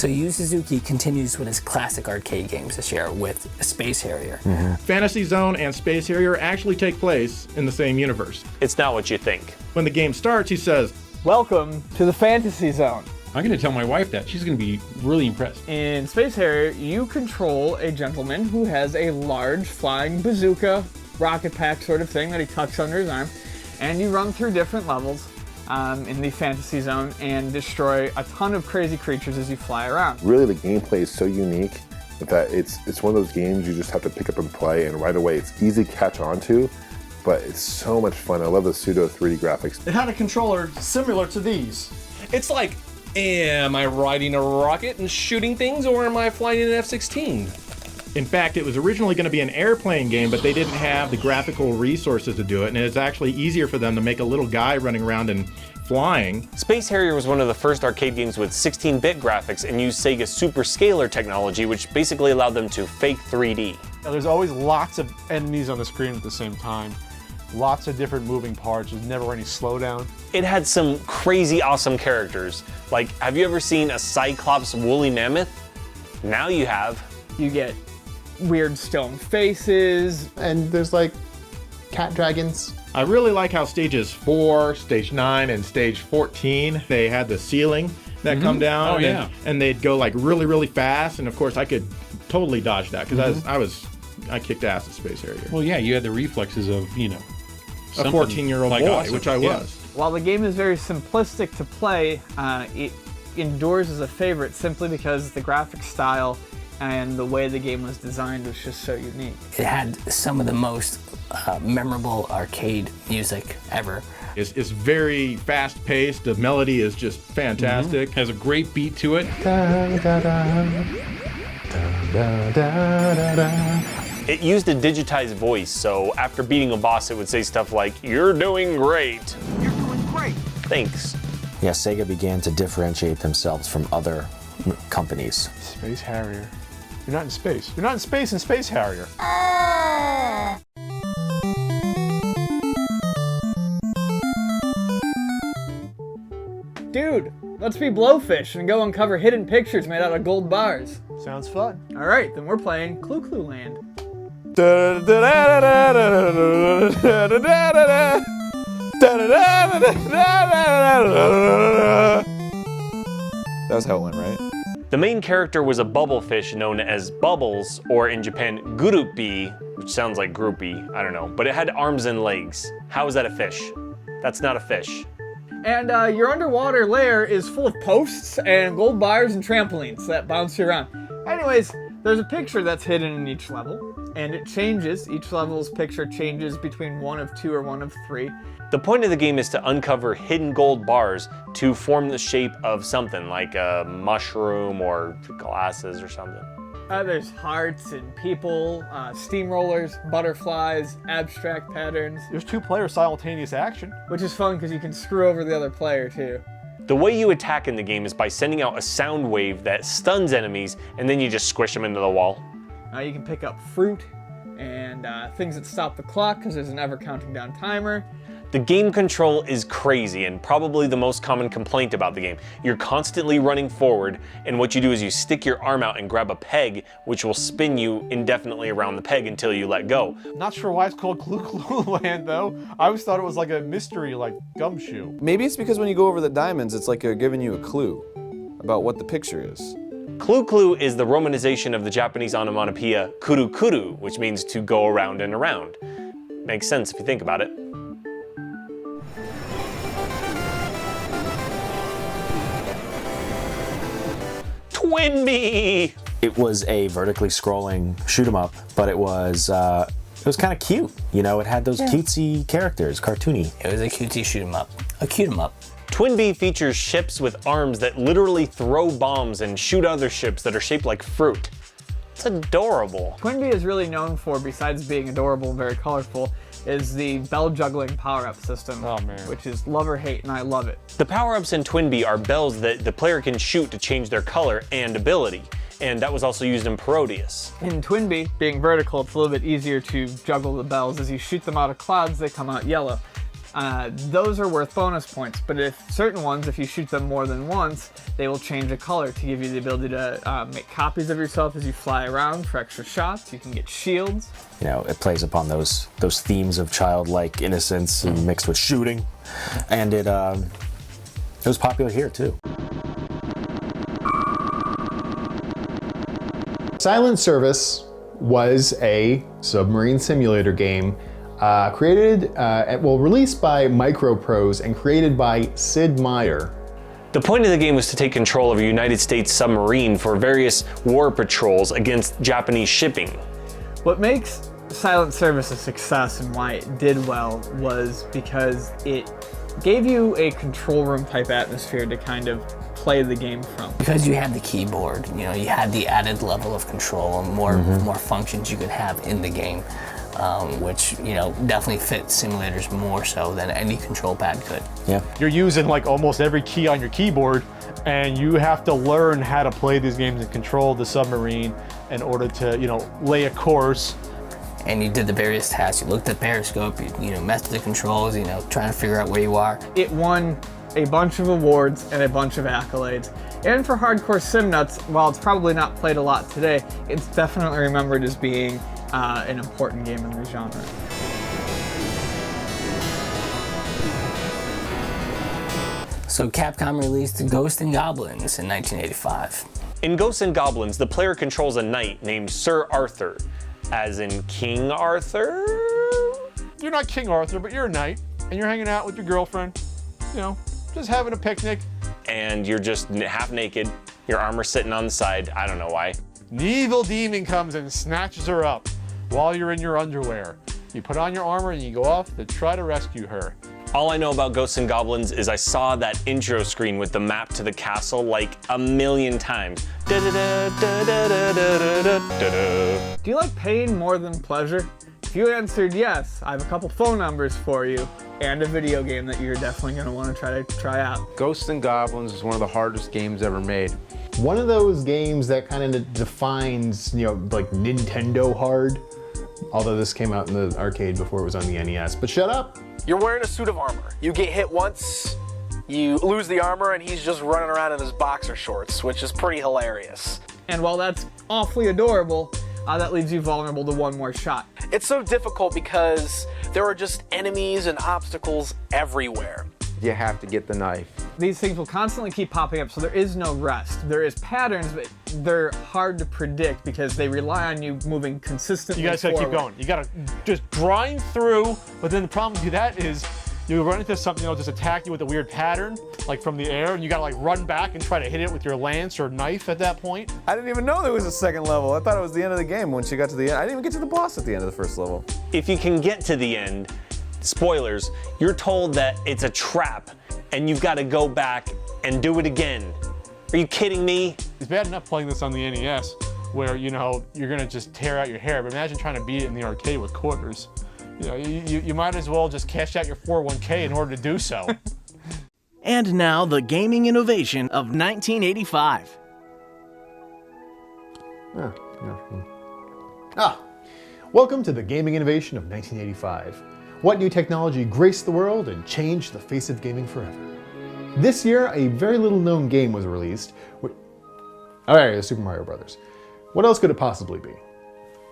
So Yu Suzuki continues with his classic arcade games this year with Space Harrier. Fantasy Zone and Space Harrier actually take place in the same universe. It's not what you think. When the game starts, he says, "Welcome to the Fantasy Zone." I'm going to tell my wife that. She's going to be really impressed. In Space Harrier, you control a gentleman who has a large flying bazooka, rocket pack sort of thing that he tucks under his arm, and you run through different levels in the Fantasy Zone and destroy a ton of crazy creatures as you fly around. Really, the gameplay is so unique that it's one of those games you just have to pick up and play, and right away it's easy to catch on to, but it's so much fun. I love the pseudo 3D graphics. It had a controller similar to these. It's like, am I riding a rocket and shooting things, or am I flying an F-16? in fact, it was originally going to be an airplane game, but they didn't have the graphical resources to do it, and it's actually easier for them to make a little guy running around and flying. Space Harrier was one of the first arcade games with 16-bit graphics and used Sega's super scaler technology, which basically allowed them to fake 3D. Now, there's always lots of enemies on the screen at the same time. Lots of different moving parts. There's never any slowdown. It had some crazy awesome characters. Like, have you ever seen a Cyclops woolly mammoth? Now you have. You get weird stone faces. And there's like cat dragons. I really like how stages 4, stage 9, and stage 14, they had the ceiling that come down. Oh, yeah. And they'd go like really, really fast. And of course I could totally dodge that because I kicked ass at Space Harrier. Well, yeah, you had the reflexes of, you know, a 14-year-old like boy, awesome. which I was. While the game is very simplistic to play, it endures as a favorite simply because the graphic style and the way the game was designed was just so unique. It had some of the most memorable arcade music ever. It's very fast-paced. The melody is just fantastic. Has a great beat to it. It used a digitized voice, so after beating a boss, it would say stuff like, "You're doing great." You're doing great. Thanks. Yeah, Sega began to differentiate themselves from other companies. Space Harrier. You're not in space. You're not in space in Space Harrier. Dude, let's be Blowfish and go uncover hidden pictures made out of gold bars. Sounds fun. All right, then we're playing Clu Clu Land. That's how it went, right? The main character was a bubble fish known as Bubbles, or in Japan, Gurupi, which sounds like groupie, I don't know, but it had arms and legs. How is that a fish? That's not a fish. And your underwater layer is full of posts and gold bars and trampolines that bounce you around. Anyways, there's a picture that's hidden in each level, and it changes. Each level's picture changes between 1 of 2 or 1 of 3. The point of the game is to uncover hidden gold bars to form the shape of something, like a mushroom or glasses or something. There's hearts and people, steamrollers, butterflies, abstract patterns. There's 2-player simultaneous action. Which is fun because you can screw over the other player too. The way you attack in the game is by sending out a sound wave that stuns enemies, and then you just squish them into the wall. You can pick up fruit and things that stop the clock because there's an ever counting down timer. The game control is crazy and probably the most common complaint about the game. You're constantly running forward, and what you do is you stick your arm out and grab a peg, which will spin you indefinitely around the peg until you let go. Not sure why it's called Clu Clu Land though. I always thought it was like a mystery, like Gumshoe. Maybe it's because when you go over the diamonds, it's like giving you a clue about what the picture is. Clu Clu is the romanization of the Japanese onomatopoeia kuru kuru, which means to go around and around. Makes sense if you think about it. Twinbee! It was a vertically scrolling shoot 'em up, but it was kind of cute. You know, it had those cutesy characters, cartoony. It was a cutesy shoot 'em up. A cute 'em up. Twinbee features ships with arms that literally throw bombs and shoot other ships that are shaped like fruit. It's adorable. Twinbee is really known for, besides being adorable and very colorful, is the bell juggling power-up system, which is love or hate, and I love it. The power-ups in Twinbee are bells that the player can shoot to change their color and ability, and that was also used in Parodius. In Twinbee, being vertical, it's a little bit easier to juggle the bells. As you shoot them out of clouds, they come out yellow. those are worth bonus points, but if certain ones, if you shoot them more than once, they will change the color to give you the ability to make copies of yourself as you fly around for extra shots. You can get shields. You know, it plays upon those themes of childlike innocence and mixed with shooting, and it was popular here too. Silent Service was a submarine simulator game released by Microprose and created by Sid Meier. The point of the game was to take control of a United States submarine for various war patrols against Japanese shipping. What makes Silent Service a success and why it did well was because it gave you a control room type atmosphere to kind of play the game from. Because you had the keyboard, you know, you had the added level of control and more functions you could have in the game, which, you know, definitely fit simulators more so than any control pad could. Yeah. You're using like almost every key on your keyboard, and you have to learn how to play these games and control the submarine in order to, you know, lay a course. And you did the various tasks. You looked at Periscope, you know, messed with the controls, you know, trying to figure out where you are. It won a bunch of awards and a bunch of accolades. And for hardcore sim nuts, while it's probably not played a lot today, it's definitely remembered as being an important game in the genre. So Capcom released Ghosts and Goblins in 1985. In Ghosts and Goblins, the player controls a knight named Sir Arthur, as in King Arthur? You're not King Arthur, but you're a knight, and you're hanging out with your girlfriend, you know, just having a picnic. And you're just half naked, your armor sitting on the side, I don't know why. An evil demon comes and snatches her up while you're in your underwear. You put on your armor and you go off to try to rescue her. All I know about Ghosts and Goblins is I saw that intro screen with the map to the castle like a million times. Do you like pain more than pleasure? If you answered yes, I have a couple phone numbers for you and a video game that you're definitely going to want to try out. Ghosts and Goblins is one of the hardest games ever made. One of those games that kind of defines, you know, like Nintendo hard. Although this came out in the arcade before it was on the NES. But shut up. You're wearing a suit of armor. You get hit once, you lose the armor, and he's just running around in his boxer shorts, which is pretty hilarious. And while that's awfully adorable, that leaves you vulnerable to one more shot. It's so difficult because there are just enemies and obstacles everywhere. You have to get the knife. These things will constantly keep popping up, so there is no rest. There is patterns, but they're hard to predict because they rely on you moving consistently. You guys gotta keep going. You gotta just grind through, but then the problem with that is you run into something that'll just attack you with a weird pattern, like from the air, and you gotta like run back and try to hit it with your lance or knife at that point. I didn't even know there was a second level. I thought it was the end of the game when she got to the end. I didn't even get to the boss at the end of the first level. If you can get to the end, spoilers, you're told that it's a trap and you've got to go back and do it again. Are you kidding me? It's bad enough playing this on the NES where, you know, you're gonna just tear out your hair, but imagine trying to beat it in the arcade with quarters. You know, you might as well just cash out your 401k in order to do so. And now, the gaming innovation of 1985. Welcome to the gaming innovation of 1985. What new technology graced the world and changed the face of gaming forever? This year, a very little known game was released. Super Mario Brothers. What else could it possibly be?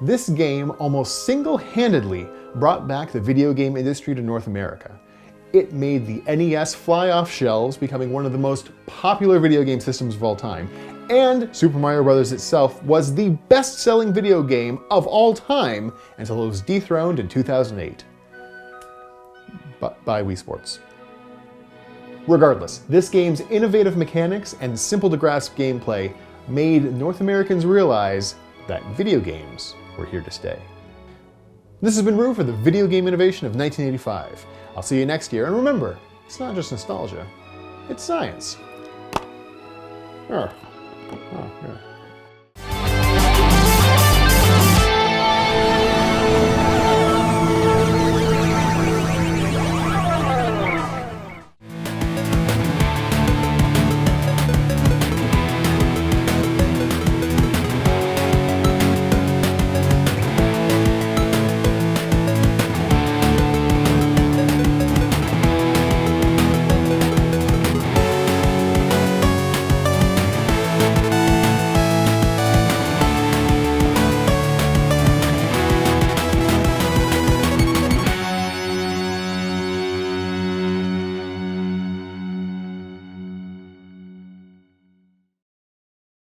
This game almost single-handedly brought back the video game industry to North America. It made the NES fly off shelves, becoming one of the most popular video game systems of all time. And Super Mario Bros. Itself was the best-selling video game of all time until it was dethroned in 2008 by Wii Sports. Regardless, this game's innovative mechanics and simple-to-grasp gameplay made North Americans realize that video games were here to stay. This has been Rue for the video game innovation of 1985. I'll see you next year, and remember, it's not just nostalgia, it's science. Oh, yeah.